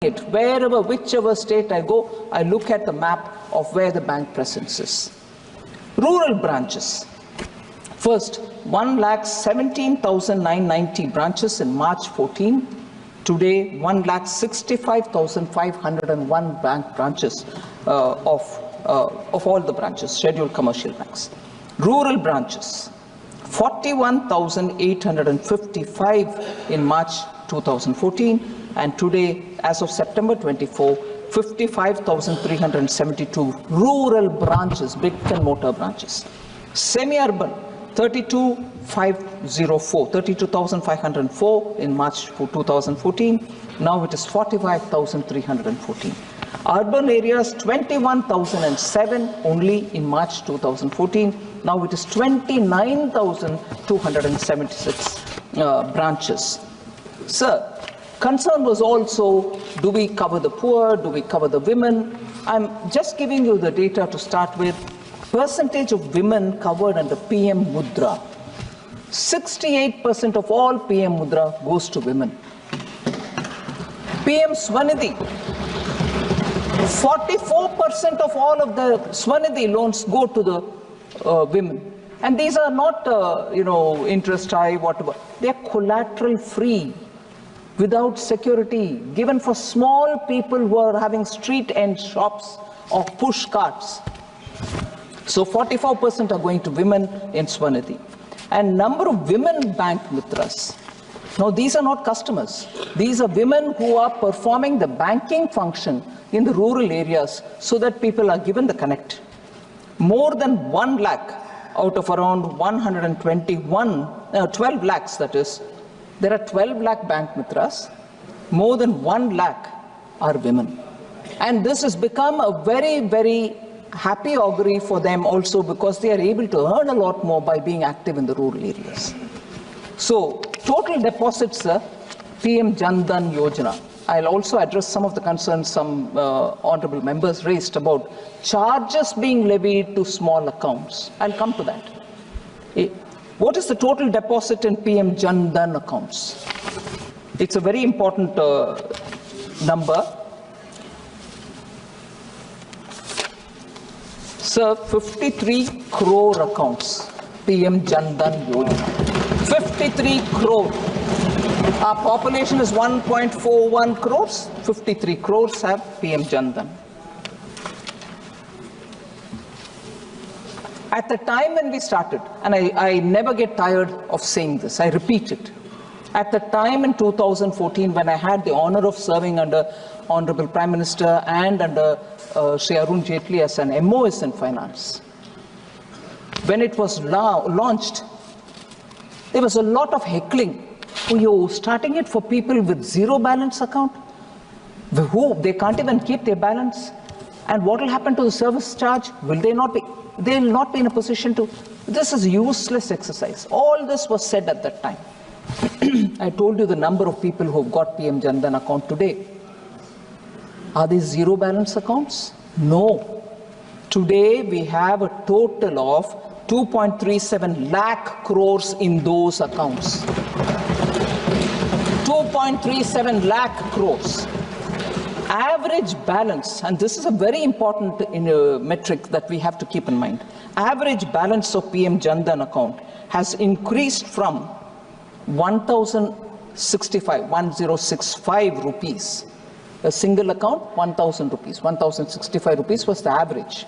it wherever, whichever state I go, I look at the map of where the bank presence is. Rural branches. First, 1,17,990 branches in March 14. Today, 1,65,501 bank branches of all the branches, scheduled commercial banks. Rural branches, 41,855 in March 2014, and today, as of September 24, 55,372 rural branches, brick and mortar branches. Semi-urban, 32,504 in March 2014. Now it is 45,314. Urban areas, 21,007 only in March 2014. Now it is 29,276 branches. Sir, concern was also, do we cover the poor? Do we cover the women? I'm just giving you the data to start with. Percentage of women covered under PM Mudra. 68% of all PM Mudra goes to women. PM Swanidhi. 44% of all of the Swanidhi loans go to the women. And these are not, interest high, whatever. They are collateral free, without security, given for small people who are having street end shops or push carts. So 44% are going to women in Swanidhi. And number of women bank mitras. Now these are not customers. These are women who are performing the banking function in the rural areas so that people are given the connect. More than 1 lakh out of around 12 lakhs that is, there are 12 lakh bank mitras, more than 1 lakh are women. And this has become a very, very happy augury for them also because they are able to earn a lot more by being active in the rural areas. So, total deposits, PM Jan Dhan Yojana. I'll also address some of the concerns some honorable members raised about charges being levied to small accounts. I'll come to that. What is the total deposit in PM Jan Dhan accounts? It's a very important number. Sir, 53 crore accounts, PM Jan Dhan Yojana. 53 crore. Our population is 1.41 crores. 53 crores have PM Jan Dhan. At the time when we started, and I never get tired of saying this, I repeat it. At the time in 2014 when I had the honor of serving under Honorable Prime Minister and under Shri Arun Jaitley as an MOS in finance, when it was launched, there was a lot of heckling. Oh, you're starting it for people with zero balance account? They can't even keep their balance. And what will happen to the service charge? Will they not be? They will not be in a position to. This is a useless exercise. All this was said at that time. I told you the number of people who have got PM Jan Dhan account today. Are these zero balance accounts? No. Today we have a total of 2.37 lakh crores in those accounts. 2.37 lakh crores. Average balance, and this is a very important metric that we have to keep in mind. Average balance of PM Jan Dhan account has increased from 1065 rupees. A single account, 1,000 rupees. 1,065 rupees was the average.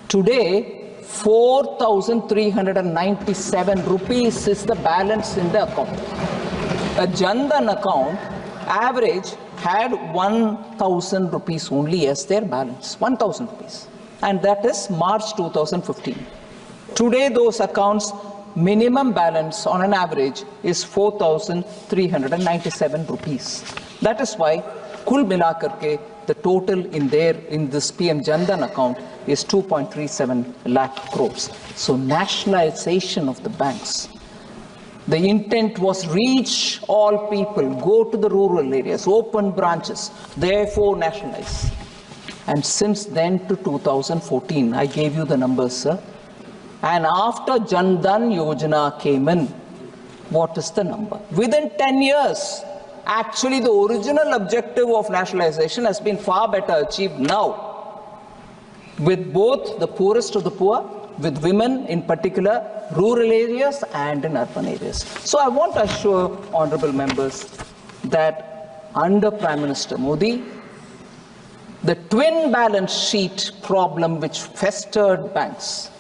Today, 4,397 rupees is the balance in the account. A Jan Dhan account, average, had 1,000 rupees only as their balance. 1,000 rupees. And that is March 2015. Today, those accounts, minimum balance on an average is 4,397 rupees. That is why, kul mila karke, the total in this PM Jan Dhan account is 2.37 lakh crores. So nationalization of the banks. The intent was reach all people, go to the rural areas, open branches, therefore nationalize. And since then to 2014, I gave you the numbers, sir. And after Jan Dhan Yojana came in, what is the number? Within 10 years, Actually, the original objective of nationalization has been far better achieved now, with both the poorest of the poor, with women in particular, rural areas and in urban areas. So I want to assure honorable members that under Prime Minister Modi, the twin balance sheet problem which festered banks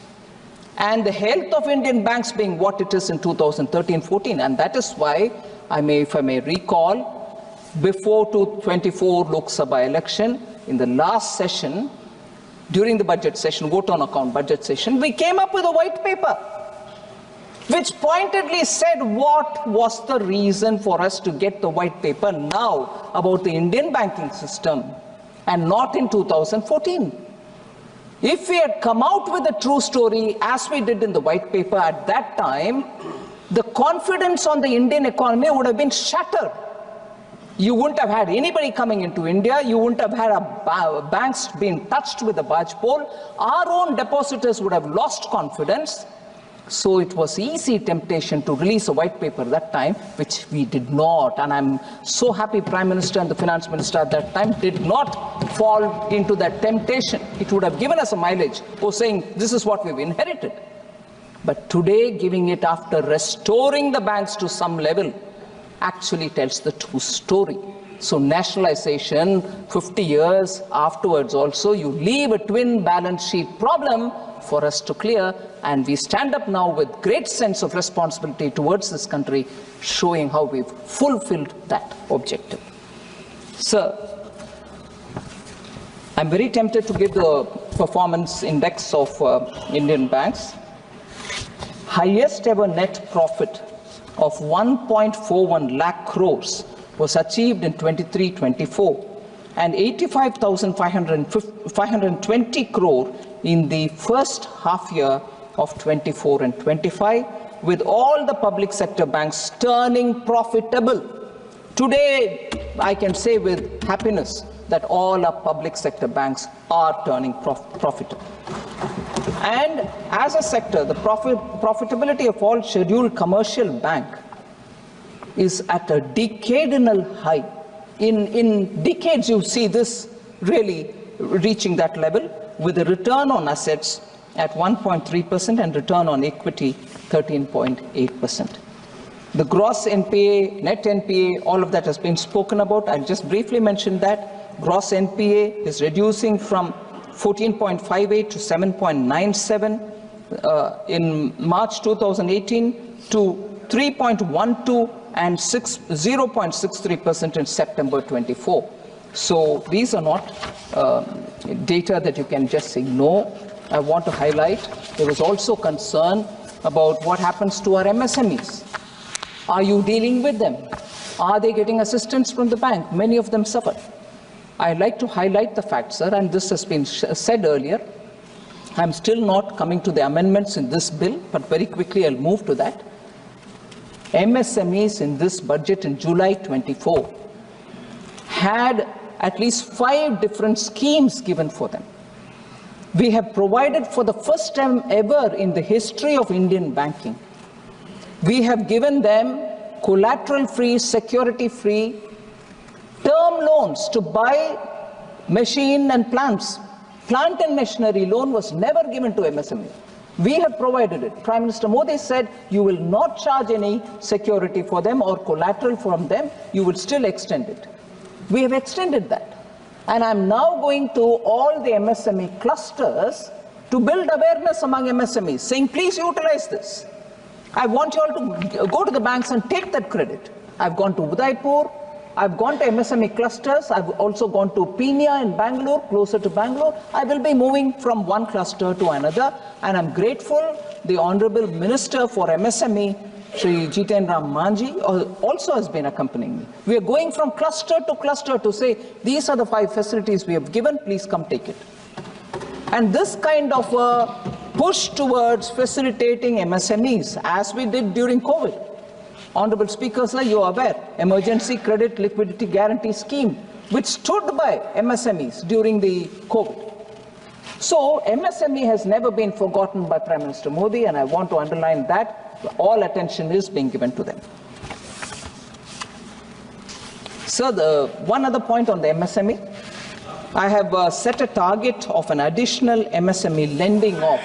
and the health of Indian banks being what it is in 2013-14, and that is why if I may recall, before 2024 Lok Sabha election, in the last session, during the budget session, vote on account budget session, we came up with a white paper which pointedly said what was the reason for us to get the white paper now about the Indian banking system and not in 2014. If we had come out with a true story as we did in the white paper at that time, the confidence on the Indian economy would have been shattered. You wouldn't have had anybody coming into India. You wouldn't have had banks being touched with a barge pole. Our own depositors would have lost confidence. So it was easy temptation to release a white paper that time, which we did not. And I'm so happy Prime Minister and the Finance Minister at that time did not fall into that temptation. It would have given us a mileage for saying this is what we've inherited. But today, giving it after restoring the banks to some level actually tells the true story. So nationalization, 50 years afterwards also, you leave a twin balance sheet problem for us to clear, and we stand up now with great sense of responsibility towards this country, showing how we've fulfilled that objective. Sir, I'm very tempted to give the performance index of Indian banks. Highest ever net profit of 1.41 lakh crores was achieved in 23-24 and 85,520 crore in the first half year of 24 and 25, with all the public sector banks turning profitable. Today, I can say with happiness that all our public sector banks are turning profitable. And as a sector, the profitability of all scheduled commercial bank is at a decadal high. In decades, you see this really reaching that level, with a return on assets at 1.3% and return on equity 13.8%. The gross NPA, net NPA, all of that has been spoken about. I'll just briefly mention that. Gross NPA is reducing from 14.58 to 7.97 in March 2018 to 3.12 and 0.63% in September 24. So these are not data that you can just ignore. I want to highlight there was also concern about what happens to our MSMEs. Are you dealing with them? Are they getting assistance from the bank? Many of them suffer. I'd like to highlight the fact, sir, and this has been said earlier. I'm still not coming to the amendments in this bill, but very quickly I'll move to that. MSMEs in this budget in July 24 had at least 5 different schemes given for them. We have provided for the first time ever in the history of Indian banking. We have given them collateral-free, security-free term loans to buy machine and plants. Plant and machinery loan was never given to MSME. We have provided it. Prime Minister Modi said you will not charge any security for them or collateral from them. You will still extend it. We have extended that. And I'm now going to all the MSME clusters to build awareness among MSMEs, saying, please utilize this. I want you all to go to the banks and take that credit. I've gone to Udaipur. I've gone to MSME clusters. I've also gone to Peenya in Bangalore, closer to Bangalore. I will be moving from one cluster to another. And I'm grateful the Honorable Minister for MSME, Shri Jiten Ram Manji, also has been accompanying me. We are going from cluster to say, these are the 5 facilities we have given, please come take it. And this kind of a push towards facilitating MSMEs, as we did during COVID. Honorable Speaker, sir, you are aware, Emergency Credit Liquidity Guarantee Scheme, which stood by MSMEs during the COVID. So MSME has never been forgotten by Prime Minister Modi, and I want to underline that all attention is being given to them. Sir, one other point on the MSME. I have set a target of an additional MSME lending of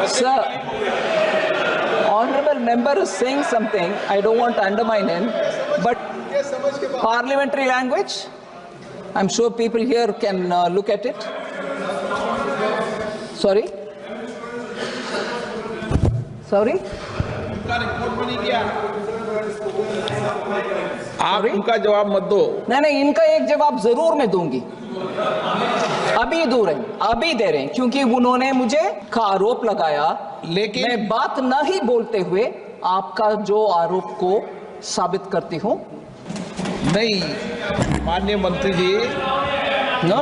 Sir, honorable member is saying something, I don't want to undermine him, but parliamentary language, I'm sure people here can look at it. Sorry? Sorry? आप उनका जवाब मत दो। नहीं, इनका एक जवाब जरूर मैं दूंगी, अभी दे रहे हैं, क्योंकि उन्होंने मुझे का आरोप लगाया, लेकिन मैं बात नहीं बोलते हुए आपका जो आरोप को साबित करती हूं। नहीं, माननीय मंत्री जी, No.